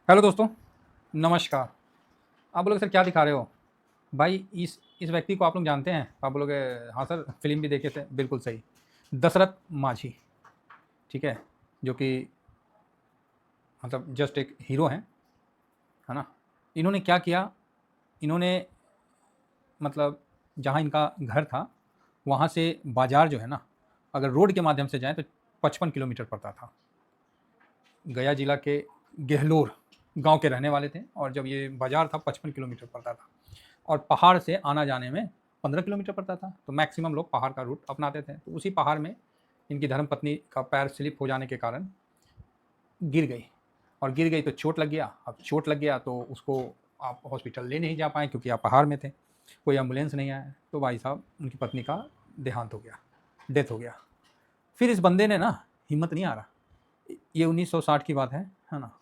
Hello दोस्तों, नमस्कार। आप बोलोगे सर क्या दिखा रहे हो? भाई इस व्यक्ति को आप लोग जानते हैं? आप बोलोगे हाँ सर, फ़िल्म भी देखे थे। बिल्कुल सही। दशरथ माझी, ठीक है? जो कि मतलब जस्ट एक हीरो हैं, है ना? इन्होंने क्या किया, इन्होंने मतलब जहाँ इनका घर था, वहाँ से बाज़ार जो है ना, अगर रोड के माध्यम से जाएँ तो 55 किलोमीटर पड़ता था। गया जिला के गेहलोर गाँव के रहने वाले थे और जब ये बाज़ार था 55 किलोमीटर पड़ता था। और पहाड़ से आना-जाने में 15 किलोमीटर पड़ता था, तो मैक्सिमम लोग पहाड़ का रूट अपनाते थे। तो उसी पहाड़ में इनकी धर्मपत्नी का पैर स्लिप हो जाने के कारण गिर गई और गिर गई तो चोट लग गया। अब चोट लग गया तो उसको आप हॉस्पिटल ले नहीं जा पाए क्योंकि आप पहाड़ में थे, कोई एम्बुलेंस नहीं आया, तो भाई साहब उनकी पत्नी का देहांत हो गया, डेथ हो गया। फिर इस बंदे ने ना हिम्मत नहीं आ रहा, ये 1960 की बात है ना?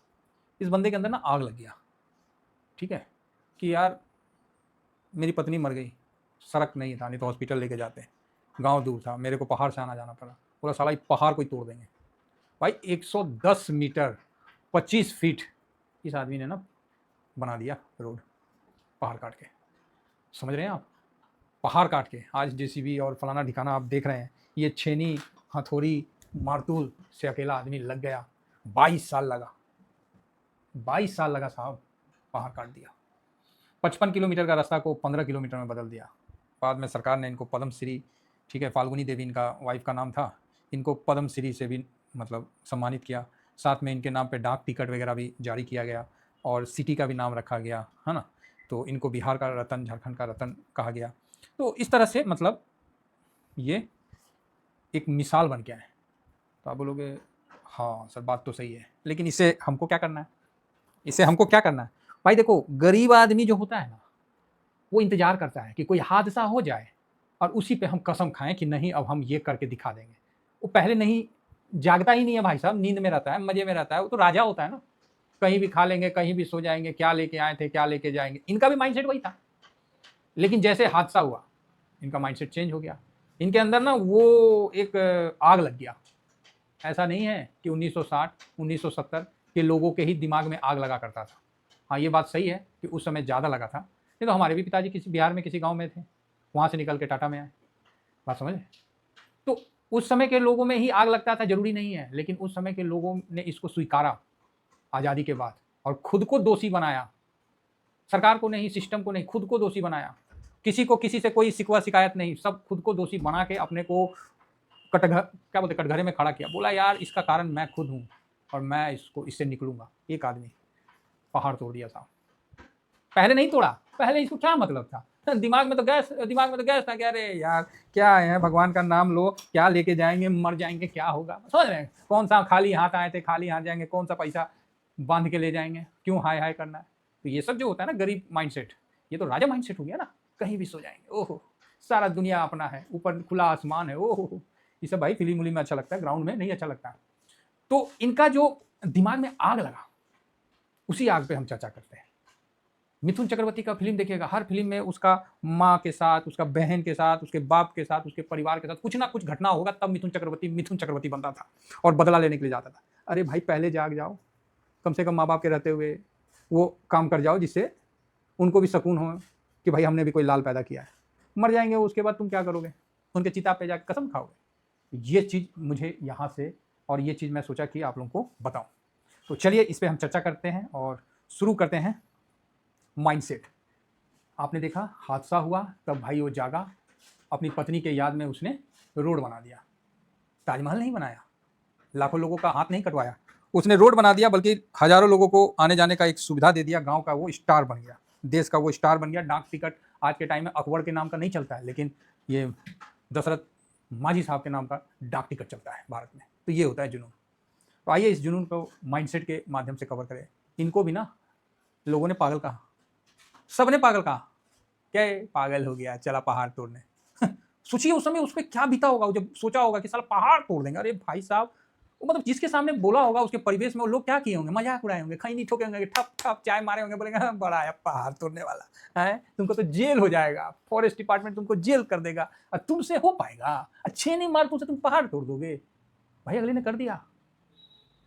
इस बंदे के अंदर ना आग लग गया, ठीक है? कि यार मेरी पत्नी मर गई, सड़क नहीं था, नहीं तो हॉस्पिटल लेके जाते। गाँव दूर था, मेरे को पहाड़ से आना-जाना पड़ा। बोला साला ये पहाड़ को ही तोड़ देंगे। भाई 110 मीटर 25 फीट इस आदमी ने ना बना दिया रोड, पहाड़ काट के। समझ रहे हैं आप? पहाड़ काट के। आज जेसीबी और फलाना-ढिकाना आप देख रहे हैं। ये छेनी, हथौड़ी, मारतूल से अकेला आदमी लग गया। 22 साल लगा, 22 साल लगा साहब, पहाड़ काट दिया। 55 किलोमीटर का रास्ता को 15 किलोमीटर में बदल दिया। बाद में सरकार ने इनको पद्मश्री, ठीक है, फाल्गुनी देवी इनका वाइफ का नाम था, इनको पद्मश्री से भी मतलब सम्मानित किया। साथ में इनके नाम पे डाक टिकट वगैरह भी जारी किया गया और सिटी का भी नाम रखा गया, है ना? तो इनको बिहार का रतन, झारखंड का रतन कहा गया। तो इस तरह से मतलब ये एक मिसाल बन के आए। तो आप बोलोगे हाँ सर, बात तो सही है, लेकिन इससे हमको क्या करना है? इससे हमको क्या करना है? भाई देखो, गरीब आदमी जो होता है ना, वो इंतजार करता है कि कोई हादसा हो जाए और उसी पे हम कसम खाएं कि नहीं अब हम ये करके दिखा देंगे। वो पहले नहीं, जागता ही नहीं है भाई साहब, नींद में रहता है, मजे में रहता है, वो तो राजा होता है ना। कहीं भी खा लेंगे, कहीं भी सो जाएंगे, क्या लेके आए थे, क्या लेके जाएंगे, इनका भी माइंडसेट वही था। लेकिन जैसे हादसा हुआ, इनका माइंडसेट चेंज हो गया। इनके अंदर ना वो एक आग लग गया। ऐसा नहीं है कि 1960 1970 के लोगों के ही दिमाग में आग लगा करता था। हाँ, ये बात सही है कि उस समय ज़्यादा लगा था। नहीं तो हमारे भी पिताजी किसी बिहार में किसी गांव में थे, वहाँ से निकल के टाटा में आए। बात समझे? तो उस समय के लोगों में ही आग लगता था, जरूरी नहीं है, लेकिन उस समय के लोगों ने इसको स्वीकारा आज़ादी के बाद और खुद को दोषी बनाया। सरकार को नहीं, सिस्टम को नहीं, खुद को दोषी बनाया। किसी को किसी से कोई शिकवा शिकायत नहीं, सब खुद को दोषी बना के अपने को कटघ क्या बोलते कटघरे में खड़ा किया। बोला यार इसका कारण मैं खुद हूँ और मैं इससे निकलूंगा। एक आदमी पहाड़ तोड़ दिया था। पहले नहीं तोड़ा, पहले इसको क्या मतलब था? दिमाग में तो गैस था कि अरे यार क्या है, भगवान का नाम लो, क्या लेके जाएंगे, मर जाएंगे, क्या होगा? समझ रहे हैं? कौन सा खाली हाथ आए थे, खाली हाथ जाएंगे, कौन सा पैसा बांध के ले जाएंगे, क्यों हाय हाय करना है? तो ये सब जो होता है ना गरीब माइंडसेट, ये तो राजा माइंडसेट हो गया ना। कहीं भी सो जाएंगे, ओहो सारा दुनिया अपना है, ऊपर खुला आसमान है, ओहो। ये सब भाई फिल्म उलिम में अच्छा लगता है, ग्राउंड में नहीं अच्छा लगता। तो इनका जो दिमाग में आग लगा, उसी आग पे हम चर्चा करते हैं। मिथुन चक्रवर्ती का फिल्म देखिएगा, हर फिल्म में उसका माँ के साथ, उसका बहन के साथ, उसके बाप के साथ, उसके परिवार के साथ कुछ ना कुछ घटना होगा, तब मिथुन चक्रवर्ती बनता था और बदला लेने के लिए जाता था। अरे भाई पहले जाग जाओ, कम से कम माँ बाप के रहते हुए वो काम कर जाओ जिससे उनको भी सुकून हो कि भाई हमने भी कोई लाल पैदा किया है। मर जाएंगे उसके बाद तुम क्या करोगे? उनके चिता पे जाकर कसम खाओगे? ये चीज़ मुझे यहाँ से, और ये चीज़ मैं सोचा कि आप लोगों को बताऊं। तो चलिए इस पर हम चर्चा करते हैं और शुरू करते हैं। माइंडसेट। आपने देखा हादसा हुआ, तब भाई वो जागा, अपनी पत्नी के याद में उसने रोड बना दिया। ताजमहल नहीं बनाया, लाखों लोगों का हाथ नहीं कटवाया, उसने रोड बना दिया, बल्कि हजारों लोगों को आने जाने का एक सुविधा दे दिया। गांव का वो स्टार बन गया, देश का वो स्टार बन गया। डाक टिकट आज के टाइम में अकबर के नाम का नहीं चलता है, लेकिन ये दशरथ माझी साहब के नाम का डाक टिकट चलता है भारत में। तो ये होता है जुनून। तो आइए इस जुनून को माइंडसेट के माध्यम से कवर करें। इनको भी ना लोगों ने पागल कहा, सबने पागल कहा, क्या पागल हो गया चला पहाड़ तोड़ने। सोचिए उस समय उस पर क्या बीता होगा, जब सोचा होगा कि साला पहाड़ तोड़ देंगे। अरे भाई साहब, वो मतलब जिसके सामने बोला होगा उसके परिवेश में वो लोग क्या किए होंगे, मजाक उड़ाए होंगे, खैनी ठोके होंगे, ठप ठप चाय मारे होंगे, बोलेंगे हाँ, बड़ा है पहाड़ तोड़ने वाला है, तुमको तो जेल हो जाएगा, फॉरेस्ट डिपार्टमेंट तुमको जेल कर देगा और तुमसे हो पाएगा, अच्छे नहीं मार तुमसे, तुम पहाड़ तोड़ दोगे। भाई अगले ने कर दिया,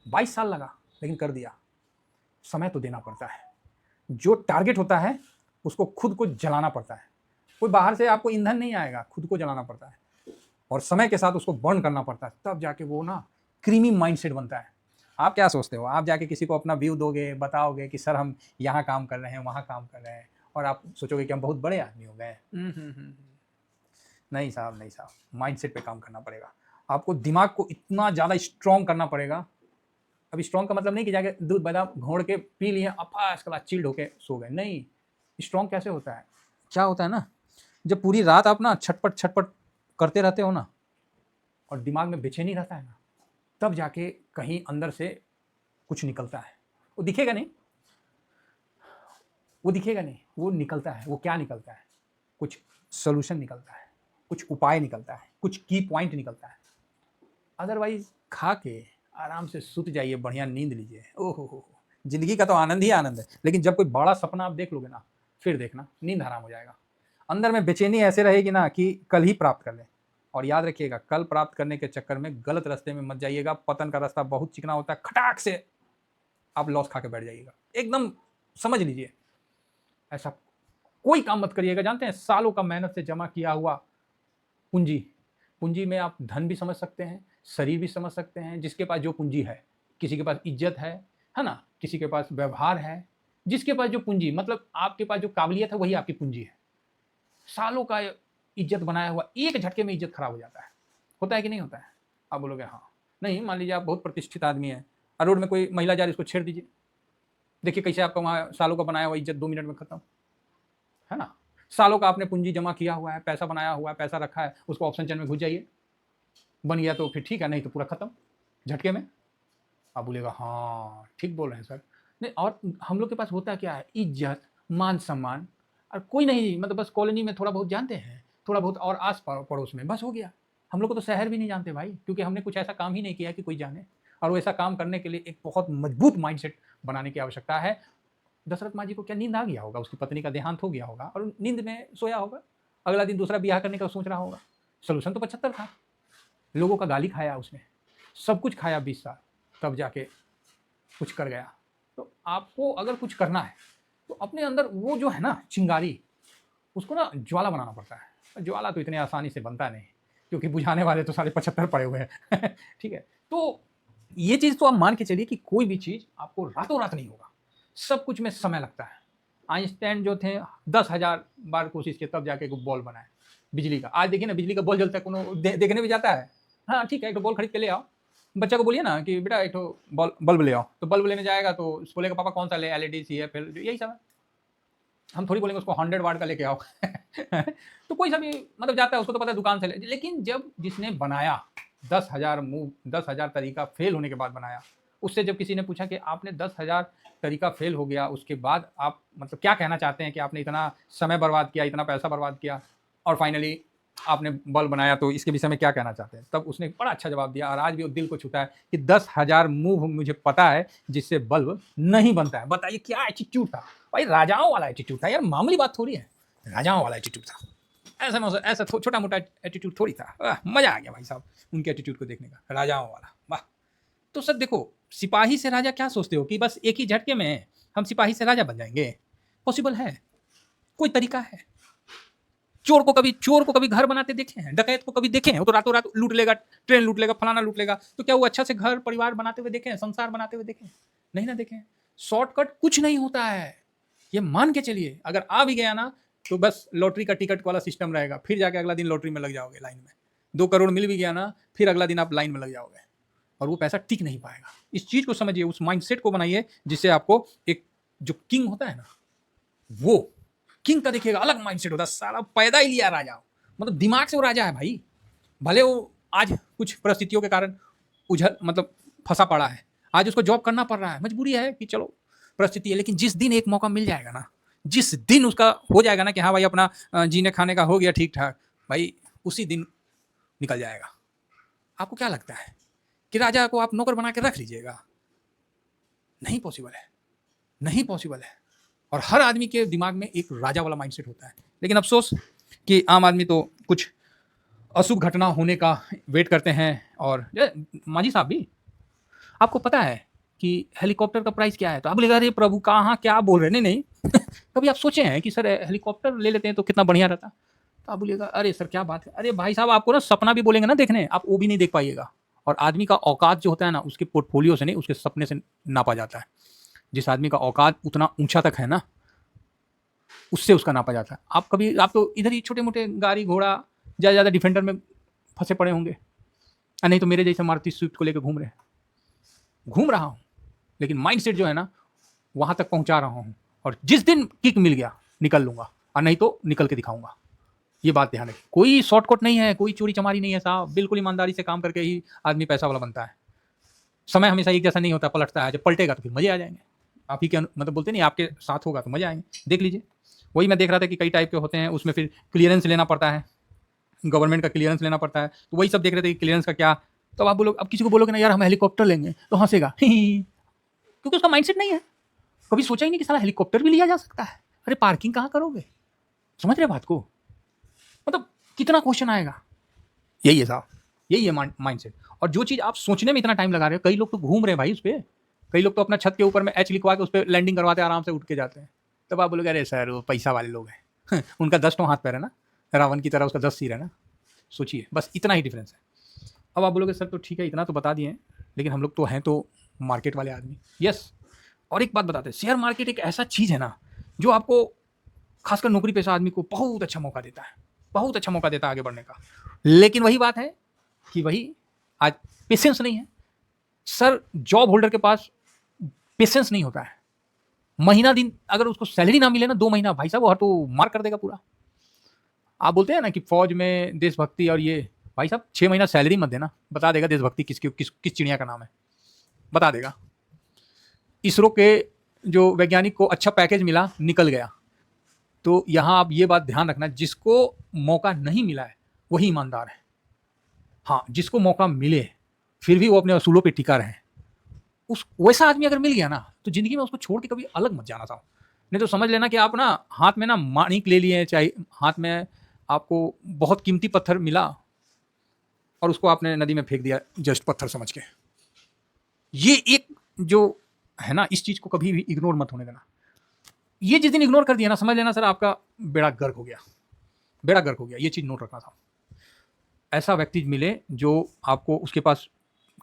22 साल लगा लेकिन कर दिया। समय तो देना पड़ता है। जो टारगेट होता है उसको खुद को जलाना पड़ता है। कोई बाहर से आपको ईंधन नहीं आएगा, खुद को जलाना पड़ता है और समय के साथ उसको बर्न करना पड़ता है, तब जाके वो ना क्रीमी माइंडसेट बनता है। आप क्या सोचते हो? आप जाके किसी को अपना व्यू दोगे, बताओगे कि सर हम यहाँ काम कर रहे हैं, वहाँ काम कर रहे हैं, और आप सोचोगे कि हम बहुत बड़े आदमी हो गए। नहीं साहब, नहीं साहब, माइंडसेट पे काम करना पड़ेगा। आपको दिमाग को इतना ज़्यादा स्ट्रॉन्ग करना पड़ेगा। अब स्ट्रॉन्ग का मतलब नहीं कि जाके दूध बादाम घोड़ के पी लिए, अपा इसके बाद चिल्ड होके सो गए। नहीं, स्ट्रॉन्ग कैसे होता है? क्या होता है ना, जब पूरी रात आप ना छटपट छटपट करते रहते हो ना, और दिमाग में बेचैनी रहता है ना, तब जाके कहीं अंदर से कुछ निकलता है। वो दिखेगा नहीं, वो दिखेगा नहीं, वो निकलता है। वो क्या निकलता है? कुछ सोल्यूशन निकलता है, कुछ उपाय निकलता है, कुछ की पॉइंट निकलता है। अदरवाइज खा के आराम से सुत जाइए, बढ़िया नींद लीजिए, ओहो हो, जिंदगी का तो आनंद ही आनंद है। लेकिन जब कोई बड़ा सपना आप देख लोगे ना, फिर देखना नींद हराम हो जाएगा। अंदर में बेचैनी ऐसे रहेगी ना कि कल ही प्राप्त कर ले। और याद रखिएगा, कल प्राप्त करने के चक्कर में गलत रास्ते में मत जाइएगा। पतन का रास्ता बहुत चिकना होता है, खटाक से आप लॉस खा के बैठ जाइएगा। एकदम समझ लीजिए, ऐसा कोई काम मत करिएगा। जानते हैं, सालों का मेहनत से जमा किया हुआ पूंजी, पूंजी में आप धन भी समझ सकते हैं, शरीर भी समझ सकते हैं। जिसके पास जो पूंजी है, किसी के पास इज्जत है ना, किसी के पास व्यवहार है, जिसके पास जो पूंजी, मतलब आपके पास जो काबिलियत है वही आपकी पूंजी है। सालों का इज्जत बनाया हुआ एक झटके में इज्जत खराब हो जाता है। होता है कि नहीं होता है? आप बोलोगे हाँ। नहीं, मान लीजिए आप बहुत प्रतिष्ठित आदमी है और रोड में कोई महिला जा रही है, उसको छेड़ दीजिए, देखिए कैसे आपका वहाँ सालों का बनाया हुआ इज्जत 2 मिनट में खत्म, है ना। सालों का आपने पूंजी जमा किया हुआ है, पैसा बनाया हुआ है, पैसा रखा है, उसको ऑप्शन चेन में घुस जाइए, बन गया तो फिर ठीक है, नहीं तो पूरा खत्म झटके में। आप बोलेगा हाँ ठीक बोल रहे हैं सर। नहीं, और हम लोग के पास होता क्या है, इज्जत, मान सम्मान, और कोई नहीं, मतलब बस कॉलोनी में थोड़ा बहुत जानते हैं, थोड़ा बहुत और आस पड़ोस में, बस हो गया। हम लोग को तो शहर भी नहीं जानते भाई, क्योंकि हमने कुछ ऐसा काम ही नहीं किया कि कोई जाने। और वो ऐसा काम करने के लिए एक बहुत मजबूत माइंडसेट बनाने की आवश्यकता है। दशरथ माँ जी को क्या नींद आ गया होगा, उसकी पत्नी का देहांत हो गया होगा और नींद में सोया होगा, अगला दिन दूसरा ब्याह करने का सोच रहा होगा। सोल्यूशन तो 75 था, लोगों का गाली खाया उसने, सब कुछ खाया 20 साल, तब जाके कुछ कर गया। तो आपको अगर कुछ करना है तो अपने अंदर वो जो है ना चिंगारी, उसको ना ज्वाला बनाना पड़ता है। ज्वाला तो इतने आसानी से बनता नहीं, क्योंकि बुझाने वाले तो सारे 75 पड़े हुए हैं ठीक है। तो ये चीज़ तो आप मान के चलिए कि कोई भी चीज़ आपको रातों रात नहीं होगा, सब कुछ में समय लगता है। आइंस्टाइन जो थे 10,000 बार कोशिश किए तब जाके बॉल बनाए बिजली का। आज देखिए ना, बिजली का बॉल जलता है, कोनो देखने भी जाता है। हाँ ठीक है, एक तो बॉल खरीद के ले आओ, बच्चा को बोलिए ना कि बेटा एक तो बल्ब ले आओ, तो बल्ब लेने जाएगा तो बोलेगा पापा कौन सा ले, एलईडी सी है, फिर यही सब है। हम थोड़ी बोलेंगे उसको 100 वाट का लेके आओ तो कोई सा भी मतलब जाता है, उसको तो पता है दुकान से ले। लेकिन जब जिसने बनाया 10,000 तरीका फेल होने के बाद बनाया, उससे जब किसी ने पूछा कि आपने 10,000 तरीका फेल हो गया, उसके बाद आप मतलब क्या कहना चाहते हैं कि आपने इतना समय बर्बाद किया, इतना पैसा बर्बाद किया और फाइनली आपने बल्ब बनाया, तो इसके विषय में क्या कहना चाहते हैं? तब उसने बड़ा अच्छा जवाब दिया और आज भी वो दिल को छूता है कि 10,000 मूव मुझे पता है जिससे बल्ब नहीं बनता है। बताइए क्या एटीट्यूड था भाई, राजाओं वाला एटीट्यूड था यार, मामूली बात थोड़ी है, राजाओं वाला एटीट्यूड था। ऐसा छोटा मोटा एटीट्यूड थोड़ी था। मजा आ गया भाई साहब उनके एटीट्यूड को देखने का, राजाओं वाला, वाह। तो सर देखो, सिपाही से राजा क्या सोचते हो कि बस एक ही झटके में हम सिपाही से राजा बन जाएंगे? पॉसिबल है? कोई तरीका है? चोर को कभी घर बनाते देखे हैं? डकैत को कभी देखे हैं? वो तो रातों रात लूट लेगा, ट्रेन लूट लेगा, फलाना लूट लेगा। तो क्या वो अच्छा से घर परिवार बनाते हुए देखे हैं, संसार बनाते हुए देखे हैं? नहीं ना देखे हैं। शॉर्टकट कुछ नहीं होता है, ये मान के चलिए। अगर आ भी गया ना तो बस लॉटरी का टिकट वाला सिस्टम रहेगा, फिर जाके अगला दिन लॉटरी में लग जाओगे लाइन में। 2 करोड़ मिल भी गया ना, फिर अगला दिन आप लाइन में लग जाओगे और वो पैसा टिक नहीं पाएगा। इस चीज को समझिए, उस माइंडसेट को बनाइए जिससे आपको एक जो किंग होता है ना, वो किंग का देखिएगा अलग माइंडसेट होता है। सारा पैदा ही लिया राजा, मतलब दिमाग से वो राजा है भाई। भले वो आज कुछ परिस्थितियों के कारण मतलब फंसा पड़ा है, आज उसको जॉब करना पड़ रहा है, मजबूरी है कि चलो परिस्थिति है। लेकिन जिस दिन एक मौका मिल जाएगा ना, जिस दिन उसका हो जाएगा ना कि हाँ भाई अपना जीने खाने का हो गया ठीक ठाक, भाई उसी दिन निकल जाएगा। आपको क्या लगता है कि राजा को आप नौकर बना के रख लीजिएगा? नहीं पॉसिबल है, नहीं पॉसिबल है। और हर आदमी के दिमाग में एक राजा वाला माइंडसेट होता है। लेकिन अफसोस कि आम आदमी तो कुछ अशुभ घटना होने का वेट करते हैं। और मांझी साहब भी, आपको पता है कि हेलीकॉप्टर का प्राइस क्या है, तो आप बोलेगा अरे प्रभु कहाँ क्या बोल रहे हैं, नहीं नहीं कभी आप सोचे हैं कि सर हेलीकॉप्टर ले लेते हैं तो कितना बढ़िया रहता, तो आप बोलिएगा अरे सर क्या बात है, अरे भाई साहब आपको ना सपना भी बोलेंगे ना देखने, आप वो भी नहीं देख पाइएगा। और आदमी का औकात जो होता है ना, उसके पोर्टफोलियो से नहीं, उसके सपने से नापा जाता है। जिस आदमी का औकात उतना ऊंचा तक है ना, उससे उसका नापा जाता है। आप तो इधर ही छोटे मोटे गाड़ी घोड़ा ज़्यादा ज़्यादा डिफेंडर में फंसे पड़े होंगे, नहीं तो मेरे जैसे मारुति स्विफ्ट को लेकर घूम रहा हूँ, लेकिन माइंडसेट जो है ना वहाँ तक पहुँचा रहा हूँ, और जिस दिन किक मिल गया निकल लूँगा, और नहीं तो निकल के दिखाऊंगा। ये बात ध्यान रखिए, कोई शॉर्टकट नहीं है, कोई चोरी चमारी नहीं है साहब, बिल्कुल ईमानदारी से काम करके ही आदमी पैसा वाला बनता है। समय हमेशा एक जैसा नहीं होता, पलटता है, जब पलटेगा तो फिर मजे आ जाएंगे। आप ही के मतलब बोलते नहीं, आपके साथ होगा तो मजे आएंगे, देख लीजिए। वही मैं देख रहा था कि कई टाइप के होते हैं, उसमें फिर क्लियरेंस लेना पड़ता है, गवर्नमेंट का क्लियरेंस लेना पड़ता है, तो वही सब देख रहे थे कि क्लियरेंस का क्या। तो आप बोलो, अब किसी को बोलोगे ना यार हम हेलीकॉप्टर लेंगे तो हंसेगा क्योंकि उसका माइंडसेट नहीं है, कभी सोचा ही नहीं कि साला हेलीकॉप्टर भी लिया जा सकता है। अरे पार्किंग कहाँ करोगे, समझ रहे बात को, मतलब कितना क्वेश्चन आएगा। यही है साहब, यही है माइंडसेट। और जो चीज़ आप सोचने में इतना टाइम लगा रहे हो, कई लोग तो घूम रहे हैं भाई उस पर, कई लोग तो अपना छत के ऊपर में एच लिखवा के उस पर लैंडिंग करवाते आराम से उठ के जाते हैं। तब आप बोलोगे अरे सर वो पैसा वाले लोग हैं उनका 10 हाथ पैर है ना, रावण की तरह उसका 10 सिर है ना। सोचिए बस इतना ही डिफरेंस है। अब आप बोलोगे सर तो ठीक है इतना तो बता दिए, लेकिन हम लोग तो हैं तो मार्केट वाले आदमी। यस, और एक बात बताते हैं, शेयर मार्केट एक ऐसा चीज़ है ना जो आपको खासकर नौकरी पेशा आदमी को बहुत अच्छा मौका देता है, बहुत अच्छा मौका देता है आगे बढ़ने का। लेकिन वही बात है कि वही आज पेशेंस नहीं है सर, जॉब होल्डर के पास पेशेंस नहीं होता है। महीना दिन अगर उसको सैलरी ना मिले ना 2 महीना, भाई साहब वो हर तो मार कर देगा पूरा। आप बोलते हैं ना कि फौज में देशभक्ति और ये, भाई साहब 6 महीना सैलरी मत देना, बता देगा देशभक्ति किस चिड़िया का नाम है, बता देगा। इसरो के जो वैज्ञानिक को अच्छा पैकेज मिला, निकल गया। तो यहाँ आप ये बात ध्यान रखना, जिसको मौका नहीं मिला है वही ईमानदार है। हाँ, जिसको मौका मिले फिर भी वो अपने असूलों पे टिका रहे, उस वैसा आदमी अगर मिल गया ना तो जिंदगी में उसको छोड़ के कभी अलग मत जाना साहब। नहीं तो समझ लेना कि आप ना हाथ में ना माणिक ले लिए, चाहे हाथ में आपको बहुत कीमती पत्थर मिला और उसको आपने नदी में फेंक दिया जस्ट पत्थर समझ के। ये एक जो है ना, इस चीज़ को कभी भी इग्नोर मत होने देना। ये जिस दिन इग्नोर कर दिया ना, समझ लेना सर आपका बेड़ा गर्क हो गया, बेड़ा गर्क हो गया। ये चीज़ नोट रखना था। ऐसा व्यक्ति मिले जो आपको, उसके पास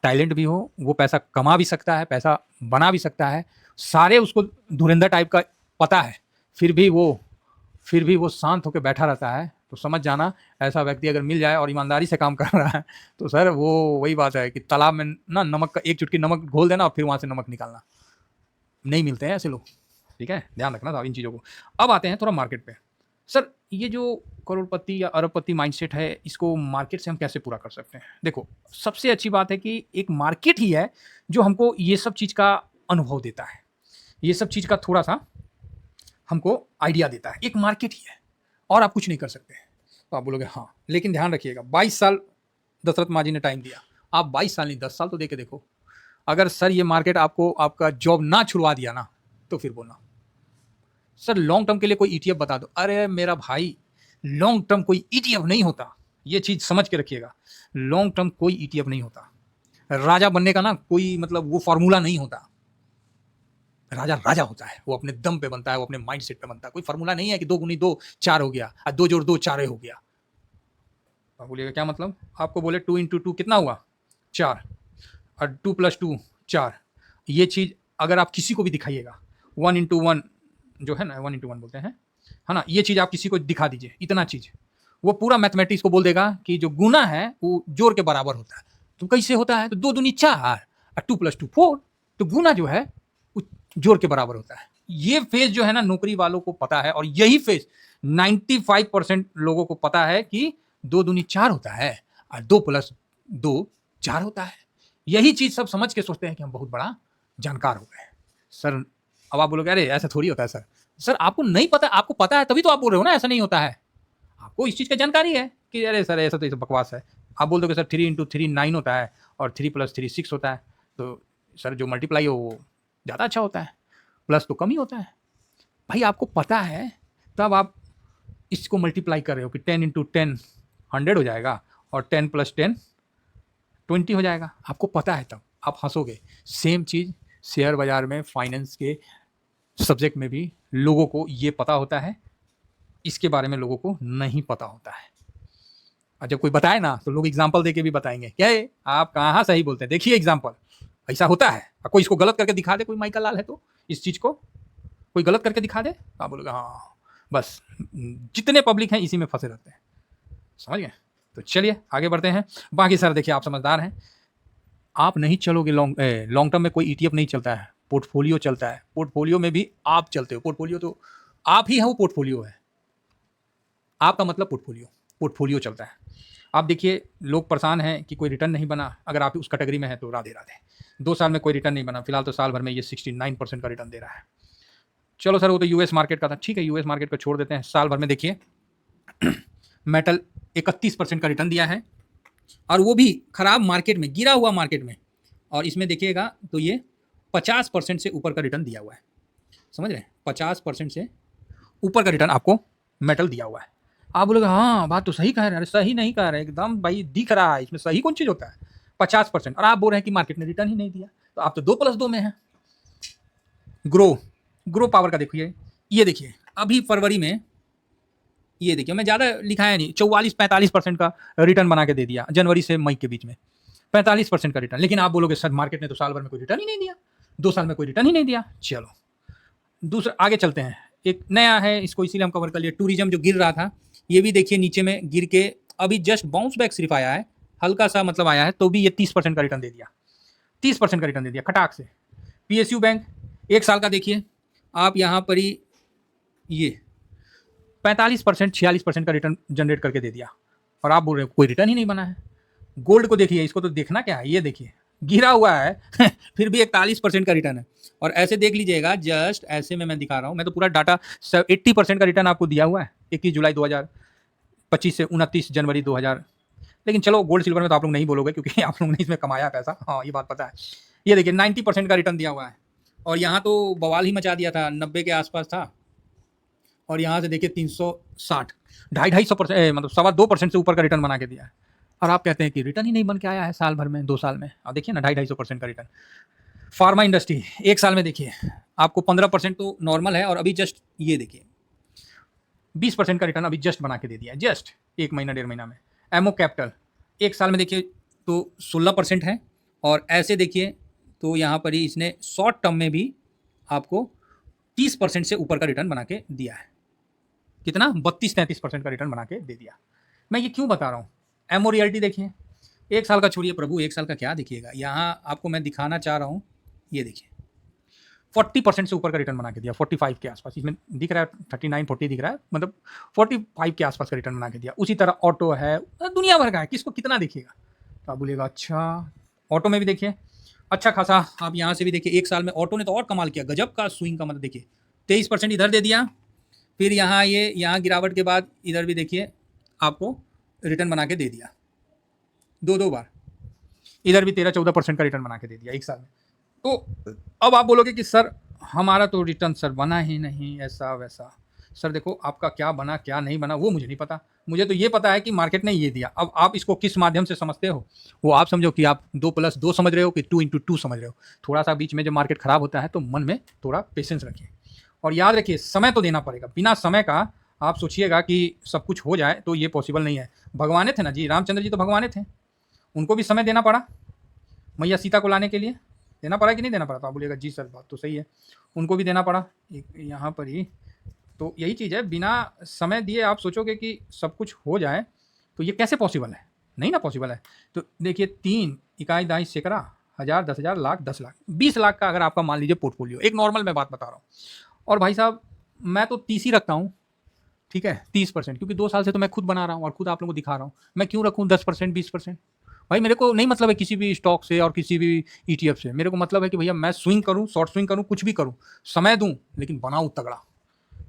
टैलेंट भी हो, वो पैसा कमा भी सकता है, पैसा बना भी सकता है, सारे उसको धुरंधर टाइप का पता है, फिर भी वो शांत होकर बैठा रहता है, तो समझ जाना ऐसा व्यक्ति अगर मिल जाए और ईमानदारी से काम कर रहा है तो सर वो वही बात है कि तालाब में ना नमक का एक चुटकी नमक घोल देना और फिर वहाँ से नमक निकालना। नहीं मिलते हैं ऐसे लोग, ठीक है, ध्यान रखना था इन चीज़ों को। अब आते हैं थोड़ा मार्केट पे। सर ये जो करोड़पति या अरबपति माइंडसेट है, इसको मार्केट से हम कैसे पूरा कर सकते हैं? देखो, सबसे अच्छी बात है कि एक मार्केट ही है जो हमको ये सब चीज़ का अनुभव देता है, ये सब चीज़ का थोड़ा सा हमको आइडिया देता है। एक मार्केट ही है और आप कुछ नहीं कर सकते। तो आप बोलोगे हाँ, लेकिन ध्यान रखिएगा 22 साल दशरथ मांझी ने टाइम दिया, आप 22 साल नहीं 10 साल तो दे के देखो। अगर सर ये मार्केट आपको आपका जॉब ना छुड़वा दिया ना, तो फिर बोलना सर लॉन्ग टर्म के लिए कोई ईटीएफ बता दो। अरे मेरा भाई, लॉन्ग टर्म कोई ईटीएफ नहीं होता, ये चीज़ समझ के रखिएगा। लॉन्ग टर्म कोई ईटीएफ नहीं होता। राजा बनने का ना कोई मतलब वो फॉर्मूला नहीं होता। राजा राजा होता है, वो अपने दम पे बनता है, वो अपने माइंडसेट पे बनता है। कोई फॉर्मूला नहीं है कि 2 गुनी 2 4 हो गया, 2 जोड़ 2 4 हो गया। आप बोलिएगा क्या मतलब, आपको बोले 2 × 2 कितना हुआ 4, और 2 + 2 4। ये चीज़ अगर आप किसी को भी दिखाइएगा, 1 × 1 जो है ना, 1 × 1 बोलते हैं, है ना, ये चीज़ आप किसी को दिखा दीजिए, इतना चीज़, वो पूरा मैथमेटिक्स को बोल देगा कि जो गुना है वो जोड़ के बराबर होता है। तो कैसे होता है, तो 2 दूनी 4 और 2 + 2 4, तो गुना जो है वो जोड़ के बराबर होता है। ये फेज जो है ना नौकरी वालों को पता है, और यही फेज 95% लोगों को पता है कि 2 दूनी 4 होता है और 2 + 2 4 होता है। यही चीज़ सब समझ के सोचते हैं कि हम बहुत बड़ा जानकार हो गए। सर अब आप बोलोगे अरे ऐसा थोड़ी होता है सर आपको नहीं पता, आपको पता है तभी तो आप बोल रहे हो ना ऐसा नहीं होता है। आपको इस चीज़ का जानकारी है कि अरे सर ऐसा तो ये बकवास है। आप बोल दोगे सर 3 × 3 9 होता है और 3 + 3 6 होता है, तो सर जो मल्टीप्लाई हो वो ज़्यादा अच्छा होता है, प्लस तो कम ही होता है। भाई आपको पता है तब आप इसको मल्टीप्लाई कर रहे हो कि 10 × 10 100 हो जाएगा और 10 + 10 20 हो जाएगा। आपको पता है तब आप हंसोगे। सेम चीज़ शेयर बाजार में फाइनेंस के सब्जेक्ट में भी लोगों को ये पता होता है, इसके बारे में लोगों को नहीं पता होता है। और जब कोई बताए ना तो लोग एग्जाम्पल देके भी बताएंगे, क्या है आप कहाँ सही बोलते हैं, देखिए एग्जाम्पल, ऐसा होता है। और कोई इसको गलत करके दिखा दे, कोई माइकल लाल है तो इस चीज़ को कोई गलत करके दिखा दे तो आप बोलोगे हाँ, बस जितने पब्लिक हैं इसी में फंसे रहते हैं, समझ गए। तो चलिए आगे बढ़ते हैं। बाकी सर देखिए, आप समझदार हैं, आप नहीं चलोगे लॉन्ग टर्म में कोई ईटीएफ नहीं चलता है, पोर्टफोलियो चलता है। पोर्टफोलियो में भी आप चलते हो, पोर्टफोलियो तो आप ही है, वो पोर्टफोलियो है आपका, मतलब पोर्टफोलियो चलता है। आप देखिए लोग परेशान हैं कि कोई रिटर्न नहीं बना, अगर आप उस कैटेगरी में हैं तो राधे राधे, 2 साल में कोई रिटर्न नहीं बना, फिलहाल तो साल भर में ये 69% का रिटर्न दे रहा है। चलो सर वो तो यूएस मार्केट का था, ठीक है यूएस मार्केट को छोड़ देते हैं। साल भर में देखिए मेटल 31% का रिटर्न दिया है, और वो भी खराब मार्केट में, गिरा हुआ मार्केट में। और इसमें देखिएगा तो ये 50% से ऊपर का रिटर्न दिया हुआ है, समझ रहे हैं, 50% से ऊपर का रिटर्न आपको मेटल दिया हुआ है। आप बोलोगे हाँ बात तो सही कह रहे हैं, अरे सही नहीं कह रहे एकदम भाई, दिख रहा है इसमें सही कौन चीज़ होता है, 50%, और आप बोल रहे हैं कि मार्केट ने रिटर्न ही नहीं दिया, तो आप तो 2+2 में हैं। ग्रो पावर का देखिए, ये देखिए अभी फरवरी में, ये देखिए मैं ज़्यादा लिखाया नहीं, 44-45% का रिटर्न बना के दे दिया जनवरी से मई के बीच में, 45% का रिटर्न। लेकिन आप बोलोगे सर मार्केट ने तो साल भर में कोई रिटर्न ही नहीं दिया, 2 साल में कोई रिटर्न ही नहीं दिया। चलो दूसरा आगे चलते हैं, एक नया है, इसको इसीलिए हम कवर कर लिए, टूरिज्म जो गिर रहा था, ये भी देखिए नीचे में गिर के अभी जस्ट बाउंस बैक सिर्फ आया है, हल्का सा मतलब आया है, तो भी ये 30% का रिटर्न दे दिया, 30% का रिटर्न दे दिया खटाक से। पीएसयू बैंक 1 साल का देखिए आप यहाँ पर ही, ये 45% 46% का रिटर्न जनरेट करके दे दिया, और आप बोल रहे हो कोई रिटर्न ही नहीं बना है। गोल्ड को देखिए, इसको तो देखना क्या है, ये देखिए गिरा हुआ है फिर भी 41% का रिटर्न है। और ऐसे देख लीजिएगा, जस्ट ऐसे में मैं दिखा रहा हूँ, मैं तो पूरा डाटा 80% का रिटर्न आपको दिया हुआ है 21 जुलाई 2025 से 29 जनवरी 2000। लेकिन चलो गोल्ड सिल्वर में तो आप लोग नहीं बोलोगे क्योंकि आप लोगों ने इसमें कमाया पैसा, हाँ ये बात पता है। ये देखिए 90% का रिटर्न दिया हुआ है, और यहाँ तो बवाल ही मचा दिया था, 90 के आसपास था, और यहाँ से देखिए 360, 250 मतलब 2.25% से ऊपर का रिटर्न बना के दिया है। और आप कहते हैं कि रिटर्न ही नहीं बन के आया है साल भर में, 2 साल में। अब देखिए ना 250% का रिटर्न। फार्मा इंडस्ट्री 1 साल में देखिए आपको 15% तो नॉर्मल है, और अभी जस्ट ये देखिए 20% का रिटर्न अभी जस्ट बना के दे दिया है, जस्ट 1 महीना 1.5 महीना में। एमओ कैपिटल 1 साल में देखिए तो 16% है, और ऐसे देखिए तो यहाँ पर ही इसने शॉर्ट टर्म में भी आपको 30% से ऊपर का रिटर्न बना के दिया है। कितना 32-33% का रिटर्न बना के दे दिया। मैं ये क्यों बता रहा हूँ, एमओ रियल्टी देखिए 1 साल का छोड़िए प्रभु, 1 साल का क्या दिखिएगा, यहाँ आपको मैं दिखाना चाह रहा हूँ, ये देखिए 40% से ऊपर का रिटर्न बना के दिया, 45 के आसपास, इसमें दिख रहा है 39-40 दिख रहा है, मतलब 45 के आसपास का रिटर्न बना के दिया। उसी तरह ऑटो है, दुनिया भर का है, किसको कितना देखिएगा। तो आप बोलिएगा अच्छा, ऑटो में भी देखिए अच्छा खासा, आप यहाँ से भी देखिए 1 साल में ऑटो ने तो और कमाल किया, गजब का स्विंग का, मतलब देखिए 23% इधर दे दिया, फिर यहाँ ये यहाँ गिरावट के बाद इधर भी देखिए आपको रिटर्न बना के दे दिया, 2 बार, इधर भी 13-14% का रिटर्न बना के दे दिया 1 साल में। तो अब आप बोलोगे कि सर हमारा तो रिटर्न सर बना ही नहीं, ऐसा वैसा। सर देखो आपका क्या बना क्या नहीं बना वो मुझे नहीं पता, मुझे तो ये पता है कि मार्केट ने ये दिया। अब आप इसको किस माध्यम से समझते हो वो आप समझो, कि आप 2+2 समझ रहे हो कि 2x2 समझ रहे हो। थोड़ा सा बीच में जब मार्केट खराब होता है तो मन में थोड़ा पेशेंस रखिए, और याद रखिए समय तो देना पड़ेगा। बिना समय का आप सोचिएगा कि सब कुछ हो जाए तो ये पॉसिबल नहीं है। भगवान थे ना जी, रामचंद्र जी तो भगवान थे, उनको भी समय देना पड़ा मैया सीता को लाने के लिए, देना पड़ा कि नहीं देना पड़ा। तो आप बोलिएगा जी सर बात तो सही है, उनको भी देना पड़ा यहाँ पर ही। तो यही चीज़ है, बिना समय दिए आप सोचोगे कि सब कुछ हो जाए तो ये कैसे पॉसिबल है, नहीं ना पॉसिबल है। तो देखिए 3 इकाई दाई सैकड़ा, 1000, 10,000, लाख, 10 लाख, 20 लाख का अगर आपका मान लीजिए पोर्टफोलियो, एक नॉर्मल मैं बात बता रहा हूँ। और भाई साहब मैं तो 30 ही रखता हूँ, ठीक है 30%, क्योंकि 2 साल से तो मैं खुद बना रहा हूँ और खुद आप लोगों को दिखा रहा हूँ। मैं क्यों रखूँ 10%, 20%? भाई मेरे को नहीं मतलब है किसी भी स्टॉक से और किसी भी ईटीएफ से, मेरे को मतलब है कि भैया मैं स्विंग करूँ, शॉर्ट स्विंग करूँ, कुछ भी करूँ, समय दूँ, लेकिन बनाऊँ तगड़ा,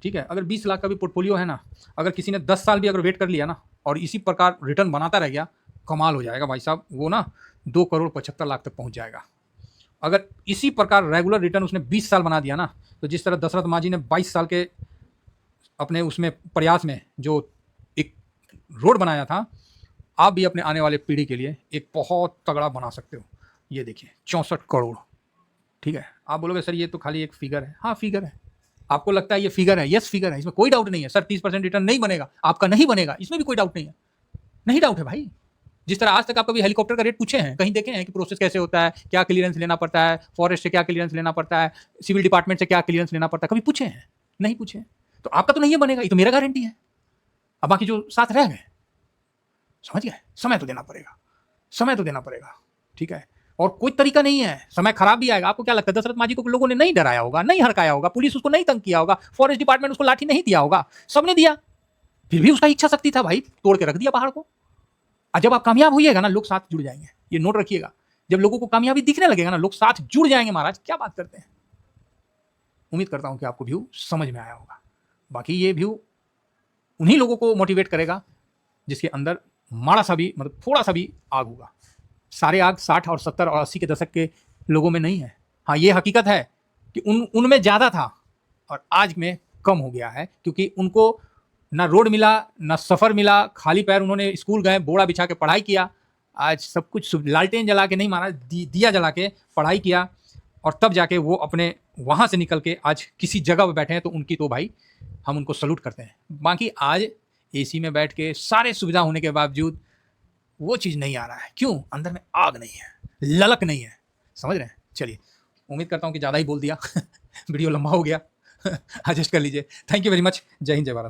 ठीक है। अगर 20 लाख का भी पोर्टफोलियो है ना, अगर किसी ने 10 साल भी अगर वेट कर लिया ना और इसी प्रकार रिटर्न बनाता रह गया, कमाल हो जाएगा भाई साहब, वो ना 2,75,00,000 तक पहुँच जाएगा। अगर इसी प्रकार रेगुलर रिटर्न उसने 20 साल बना दिया ना, तो जिस तरह दशरथ मांझी ने 22 साल के अपने उसमें प्रयास में जो एक रोड बनाया था, आप भी अपने आने वाले पीढ़ी के लिए एक बहुत तगड़ा बना सकते हो। ये देखिए 64 करोड़, ठीक है, आप बोलोगे सर ये तो खाली एक फिगर है। हाँ फिगर है, आपको लगता है ये फिगर है, यस फिगर है, इसमें कोई डाउट नहीं है। सर 30% रिटर्न नहीं बनेगा, आपका नहीं बनेगा, इसमें भी कोई डाउट नहीं है। नहीं डाउट है भाई। जिस तरह आज तक आप कभी हेलीकॉप्टर का रेट पूछे हैं, कहीं देखे हैं कि प्रोसेस कैसे होता है, क्या क्लियरेंस लेना पड़ता है, फॉरेस्ट से क्या क्लियरेंस लेना पड़ता है, सिविल डिपार्टमेंट से क्या क्लियरेंस लेना पड़ता है, कभी पूछे हैं? नहीं पूछे। तो आपका तो नहीं बनेगा, ये तो मेरा गारंटी है। अब बाकी जो साथ रह गए, समझ गए, समय तो देना पड़ेगा, समय तो देना पड़ेगा, ठीक है। और कोई तरीका नहीं है, समय खराब भी आएगा। आपको क्या लगता है दशरथ मांझी को लोगों ने नहीं डराया होगा, नहीं हड़काया होगा, पुलिस उसको नहीं तंग किया होगा, फॉरेस्ट डिपार्टमेंट उसको लाठी नहीं दिया होगा? सबने दिया, फिर भी उसका इच्छा शक्ति था भाई, तोड़ के रख दिया पहाड़ को। और जब आप कामयाब होइएगा ना, लोग साथ जुड़ जाएंगे, ये नोट रखिएगा। जब लोगों को कामयाबी दिखने लगेगा ना, लोग साथ जुड़ जाएंगे। महाराज क्या बात करते हैं। उम्मीद करता हूं कि आपको व्यू समझ में आया होगा। बाकी ये व्यू उन्हीं लोगों को मोटिवेट करेगा जिसके अंदर माड़ा सा भी, मतलब थोड़ा सा भी आग होगा। सारे आग 60 और 70 और 80 के दशक के लोगों में नहीं है। हाँ ये हकीकत है कि उनमें ज़्यादा था और आज में कम हो गया है, क्योंकि उनको ना रोड मिला, ना सफ़र मिला, खाली पैर उन्होंने स्कूल गए, बोरा बिछा के पढ़ाई किया। आज सब कुछ लालटेन जला के नहीं मारा, दिया जला के पढ़ाई किया, और तब जाके वो अपने वहाँ से निकल के आज किसी जगह पर बैठे हैं। तो उनकी तो भाई हम उनको सल्यूट करते हैं। बाकी आज एसी में बैठ के सारे सुविधा होने के बावजूद वो चीज़ नहीं आ रहा है। क्यों? अंदर में आग नहीं है, ललक नहीं है। समझ रहे हैं? चलिए, उम्मीद करता हूँ कि ज़्यादा ही बोल दिया वीडियो लंबा हो गया एडजस्ट कर लीजिए। Thank you very much. जय हिंद, जय भारत।